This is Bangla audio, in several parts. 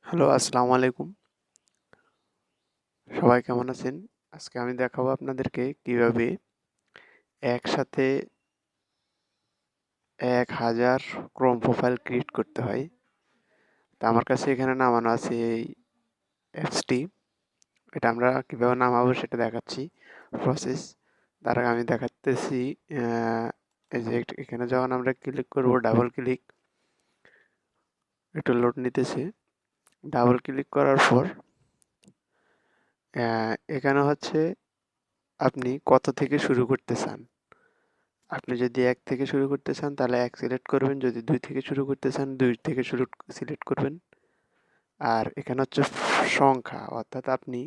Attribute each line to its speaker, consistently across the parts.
Speaker 1: হ্যালো, আসসালামু আলাইকুম। সবাই কেমন আছেন? আজকে আমি দেখাবো আপনাদেরকে কিভাবে একসাথে 1000 ক্রোম প্রোফাইল ক্রিয়েট করতে হয়। তো আমার কাছে এখানে নামানো আছে এই অ্যাপসটি। এটা আমরা কিভাবে নামাবো সেটা দেখাচ্ছি প্রসেস। তার আগে আমি দেখাতেছি এই যে এখানে যখন আমরা ক্লিক করব ডাবল ক্লিক, একটু লোড নিতেছে। ডাবল ক্লিক করার পর এখানে হচ্ছে আপনি কত থেকে শুরু করতে চান। আপনি যদি ১ থেকে শুরু করতে চান তাহলে ১ সিলেক্ট করবেন। যদি ২ থেকে শুরু করতে চান ২ থেকে সিলেক্ট করবেন। আর এখানে হচ্ছে সংখ্যা, অর্থাৎ আপনি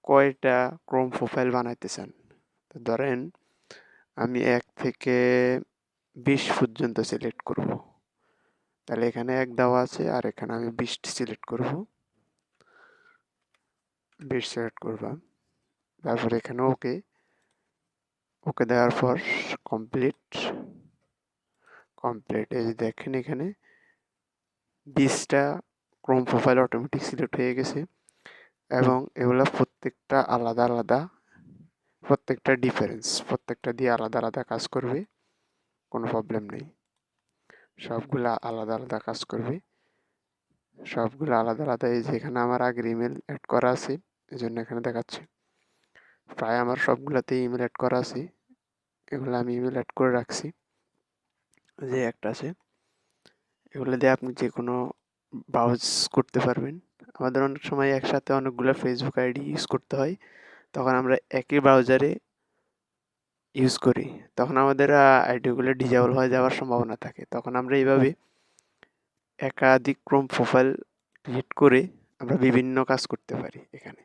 Speaker 1: কয়টা ক্রোম প্রোফাইল বানাইতে চান। তো ধরেন আমি ১ থেকে ২০ পর্যন্ত সিলেক্ট করব। তাহলে এখানে ১ দেওয়া আছে আর এখানে আমি ২০ টি সিলেক্ট করব। ২০ সিলেক্ট করলাম। তারপর এখানে ওকে, ওকে দেওয়ার পর কমপ্লিট, কমপ্লিট। এই যে দেখেন এখানে ২০ টা ক্রোম প্রোফাইল অটোমেটিক সিলেক্ট হয়ে গেছে এবং এগুলা প্রত্যেকটা আলাদা আলাদা, প্রত্যেকটা ডিফারেন্স, প্রত্যেকটা দিয়ে আলাদা আলাদা কাজ করবে, কোনো প্রবলেম নেই। সবগুলা আলাদা আলাদা কাজ করবে, সবগুলো আলাদা আলাদা। এই যে এখানে আমার আগের ইমেল অ্যাড করা আছে, এই জন্য এখানে দেখাচ্ছে। প্রায় আমার সবগুলাতেই ইমেল অ্যাড করা আছে, এগুলো আমি ইমেল অ্যাড করে রাখছি। যে একটা আছে, এগুলো দিয়ে আপনি যে কোনো ব্রাউজ করতে পারবেন। আমাদের অনেক সময় একসাথে অনেকগুলো ফেসবুক আইডি ইউজ করতে হয়, তখন আমরা একই ব্রাউজারে ইউজ করি, তখন আমাদের আইডিগুলো ডিজেবল হয়ে যাওয়ার সম্ভাবনা থাকে। তখন আমরা এইভাবে একাধিক ক্রোম প্রোফাইল ক্রিয়েট করে আমরা বিভিন্ন কাজ করতে পারি এখানে।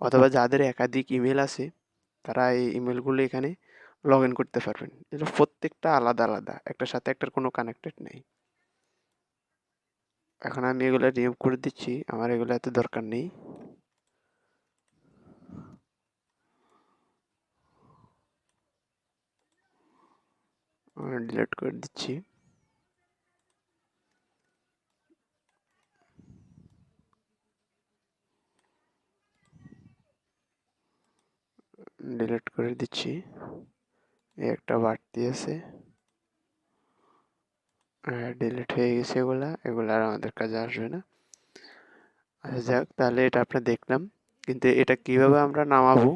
Speaker 1: অথবা যাদের একাধিক ইমেল আছে তারা এই ইমেলগুলো এখানে লগ ইন করতে পারবেন। এগুলো প্রত্যেকটা আলাদা আলাদা, একটার সাথে একটার কোনো কানেক্টেড নেই। এখন আমি এগুলো রিমুভ করে দিচ্ছি, আমার এগুলো এত দরকার নেই। ডিলিট করে দিচ্ছি। ডিলিট করে দিচ্ছি। এই একটা বাড়তি আছে, ডিলিট হয়ে গেছে। এগুলা আর আমাদের কাজে আসবে না। আচ্ছা যাক, তাহলে এটা আমরা দেখলাম, কিন্তু এটা কিভাবে আমরা নামাবো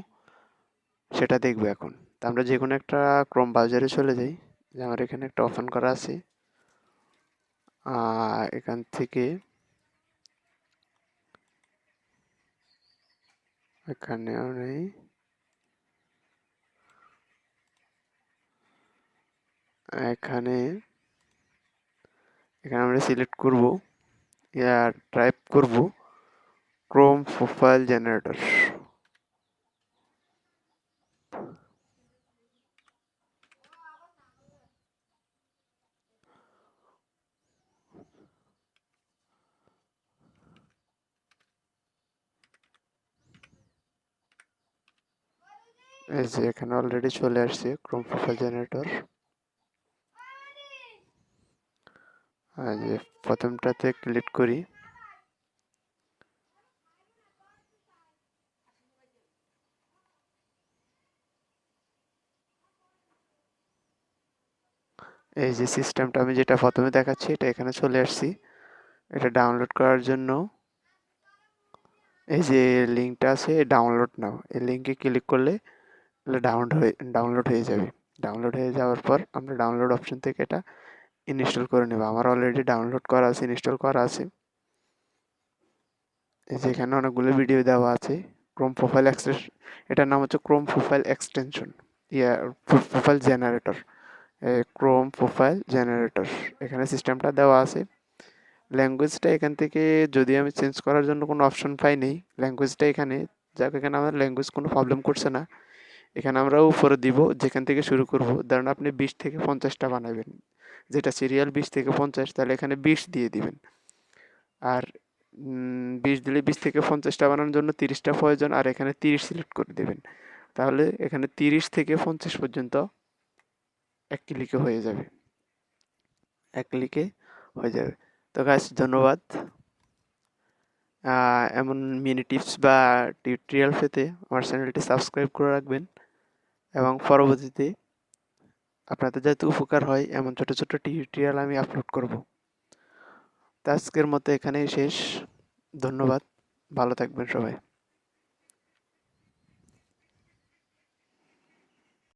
Speaker 1: সেটা দেখবো এখন। তো আমরা যে কোনো একটা ক্রোম ব্রাউজারে চলে যাই। যে আমার এখানে একটা ওপেন করা আছে, এখান থেকে এখানেও নেই, এখানে এখানে আমরা সিলেক্ট করব, টাইপ করব ক্রোম প্রোফাইল জেনারেটর। এই যে এখানে অলরেডি চলে আসছে ক্রোম প্রোফাইল জেনারেটর। আর যে প্রথমটাতে ক্লিক করি, এই যে সিস্টেমটা আমি যেটা প্রথমে দেখাচ্ছি এটা এখানে চলে আসছি। এটা ডাউনলোড করার জন্য এই যে লিঙ্কটা আছে, ডাউনলোড নাও, এই লিঙ্কে ক্লিক করলে ডাউনলোড হয়ে যাবে। ডাউনলোড হয়ে যাওয়ার পর আমরা ডাউনলোড অপশন থেকে এটা ইনস্টল করে নেব। আমার অলরেডি ডাউনলোড করা আছে, ইনস্টল করা আছে। এই যে এখানে অনেকগুলো ভিডিও দেওয়া আছে। ক্রোম প্রোফাইল এক্সটেনশন, এটার নাম হচ্ছে Chrome profile extension, profile generator, Chrome profile generator. এখানে সিস্টেমটা দেওয়া আছে। ল্যাঙ্গুয়েজটা এখান থেকে যদি আমি চেঞ্জ করার জন্য কোনো অপশন পাইনি, ল্যাঙ্গুয়েজটা এখানে, যাক এখানে আমার ল্যাঙ্গুয়েজ কোনো প্রবলেম করছে না। এখানে আমরা উপরে দিব যেখান থেকে শুরু করব। ধরেন আপনি 20 থেকে 50টা বানাবেন, যেটা সিরিয়াল 20 থেকে 50, তাহলে এখানে 20 দিয়ে দিবেন। আর 20 দিলে 20 থেকে 50টা বানানোর জন্য 30টা প্রয়োজন, আর এখানে 30 সিলেক্ট করে দেবেন। তাহলে এখানে 30 থেকে 50 পর্যন্ত এক ক্লিকে হয়ে যাবে, এক ক্লিকে হয়ে যাবে। তো গাইস, ধন্যবাদ। এমন মিনি টিপস বা টিউটোরিয়াল পেতে আমার চ্যানেলটি সাবস্ক্রাইব করে রাখবেন এবং পরবর্তীতে আপনাদের যাতে উপকার হয় এমন ছোট ছোট টিউটোরিয়াল আমি আপলোড করব। তো আজকের মতো এখানেই শেষ। ধন্যবাদ। ভালো থাকবেন সবাই।